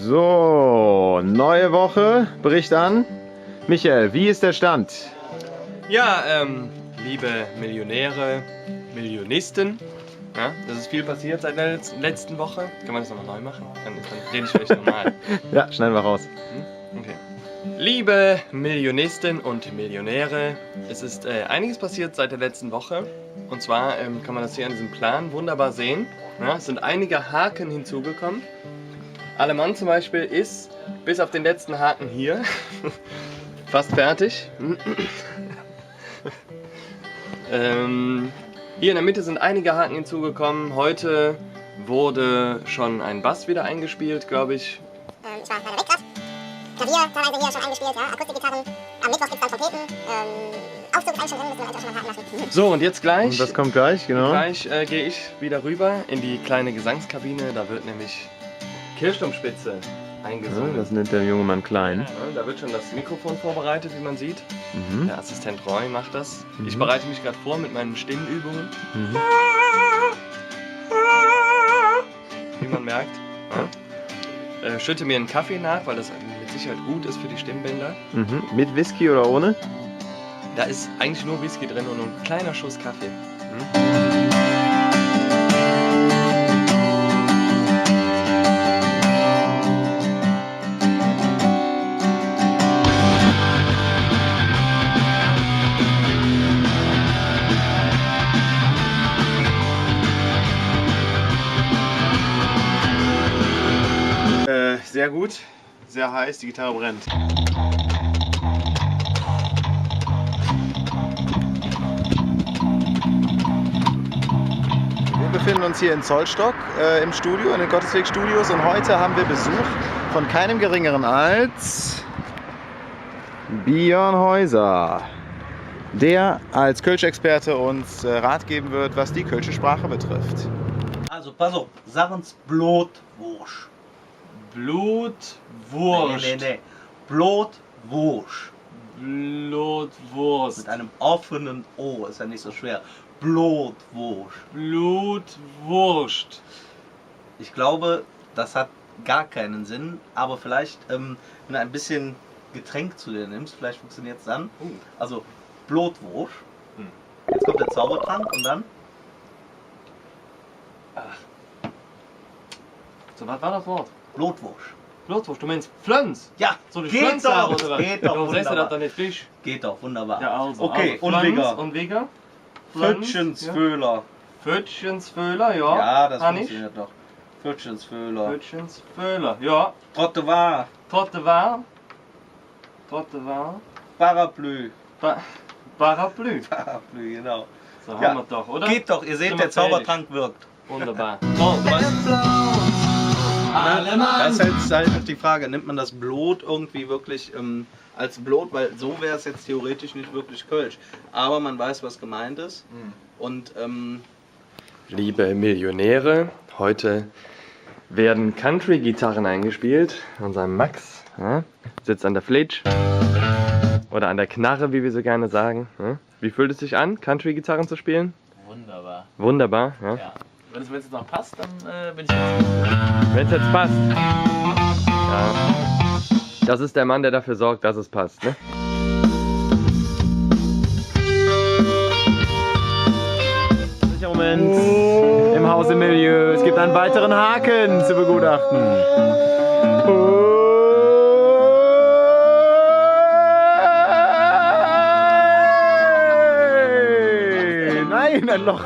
So, neue Woche, Bericht an. Michael, wie ist der Stand? Ja, liebe Millionäre, Millionisten, ja, das ist viel passiert seit der letzten Woche. Kann man das nochmal neu machen? Dann rede ich vielleicht normal. Ja, schneiden wir raus. Okay. Liebe Millionisten und Millionäre, es ist einiges passiert seit der letzten Woche. Und zwar kann man das hier an diesem Plan wunderbar sehen. Ja, es sind einige Haken hinzugekommen. Alemann zum Beispiel ist bis auf den letzten Haken hier fast fertig. Hier in der Mitte sind einige Haken hinzugekommen. Heute wurde schon ein Bass wieder eingespielt, glaube ich. Ich war leider weg gerade. Klavier teilweise hier schon eingespielt, ja. Akustikgitarren. Am Mittwoch gibt es dann Trompeten. Aufzug ist eigentlich schon drin, müssen wir eigentlich auch schon mal Haken lassen. So, und jetzt gleich. Und das kommt gleich, genau. Gleich gehe ich wieder rüber in die kleine Gesangskabine. Da wird nämlich Kirchturmspitze eingesungen. Ja, das nennt der junge Mann klein. Ja, da wird schon das Mikrofon vorbereitet, wie man sieht. Mhm. Der Assistent Roy macht das. Mhm. Ich bereite mich gerade vor mit meinen Stimmübungen. Mhm. Wie man merkt. Ja. Schütte mir einen Kaffee nach, weil das mit Sicherheit gut ist für die Stimmbänder. Mhm. Mit Whisky oder ohne? Da ist eigentlich nur Whisky drin und ein kleiner Schuss Kaffee. Mhm. Sehr gut, sehr heiß, die Gitarre brennt. Wir befinden uns hier in Zollstock im Studio, in den Gottesweg-Studios, und heute haben wir Besuch von keinem geringeren als Björn Häuser, der als Kölsch-Experte uns Rat geben wird, was die kölsche Sprache betrifft. Also pass auf, sag uns Blutwurst. Blutwurst. Nee. Blutwurst. Blutwurst. Mit einem offenen O, ist ja nicht so schwer. Blutwurst. Blutwurst. Ich glaube, das hat gar keinen Sinn, aber vielleicht, wenn du ein bisschen Getränk zu dir nimmst, vielleicht funktioniert es dann. Also, Blutwurst. Jetzt kommt der Zaubertrank und dann? So, was war das Wort? Blutwurst. Blutwurst, du meinst Pflöns? Ja, So die geht Pflönsache, doch, oder was? geht doch, Warum sagst du das wunderbar. dann nicht Fisch? Geht doch, wunderbar. Ja, also. Okay, also und Wigger. Und Wigger? Pflöns, Pfötchensföhler. Pfötchensföhler, ja. Ja, das Kann ich? funktioniert doch. Pfötchensföhler. Pfötchensföhler, ja. Trottoir. Trottoir. Trottoir. Parapluie. Parapluie. Parapluie, genau. So Ja. haben wir doch, oder? Geht doch, ihr seht, Sind der wir fertig? Zaubertrank wirkt. Wunderbar. So, du weißt, Das ist halt auch die Frage, nimmt man das Blut irgendwie wirklich als Blut, weil so wäre es jetzt theoretisch nicht wirklich Kölsch. Aber man weiß, was gemeint ist. Und liebe Millionäre, heute werden Country-Gitarren eingespielt. Unser Max sitzt an der Flitsch oder an der Knarre, wie wir so gerne sagen. Wie fühlt es sich an, Country-Gitarren zu spielen? Wunderbar. Wunderbar, ja. Ja. Wenn es jetzt noch passt, dann bin ich jetzt. Wenn es jetzt passt. Ja. Das ist der Mann, der dafür sorgt, dass es passt, ne? Sicher Moment im Hause Milieu. Es gibt einen weiteren Haken zu begutachten. Nein, ein Loch.